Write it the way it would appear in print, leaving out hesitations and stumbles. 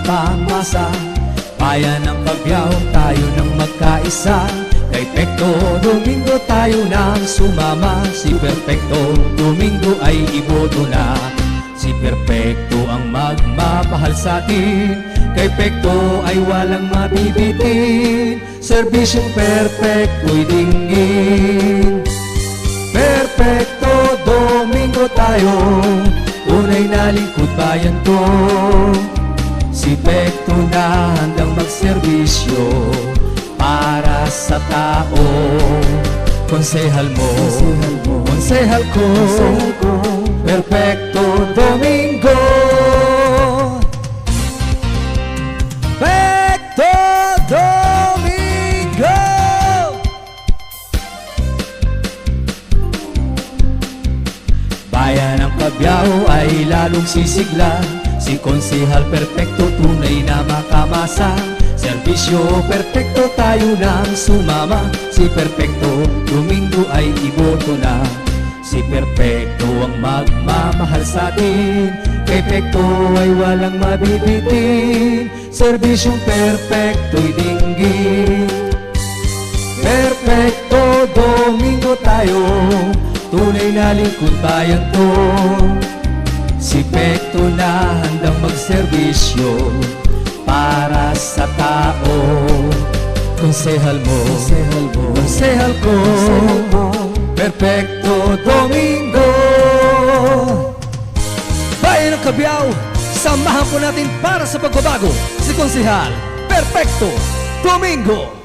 nagmamasa. Bayan ng Cabiao, tayo nang magkaisa. Kay Pekto Domingo tayo nang sumama. Si Perfecto Domingo ay iboto na. Si Perfecto ang magmamahal sa atin. Kay Pekto ay walang mabibitin. Serbisyong perfecto'y dinggin. Perfecto Domingo tayo, tunay na lingkod bayan to. Si Pekto na handang magserbisyo para sa tao. Konsehal mo, konsehal ko, Perfecto Domingo. Pekto Domingo. Bayan ng Cabiao ay lalong sisigla. Si Konsehal Perfecto tunay na makamasa. Serbisyo perfecto tayo nang sumama. Si Perfecto Domingo ay iboto na. Si Perfecto ang magmamahal sa atin. Kay Pekto ay walang mabibitin. Serbisyong perfecto'y dinggin. Perfecto Domingo tayo, tunay na lingkod bayan to. Si Pekto na handang magserbisyo para sa tao. Konsehal mo, konsehal ko, Perfecto Domingo. Bayan ng Cabiao, samahan po natin para sa pagbabago si Konsehal Perfecto Domingo.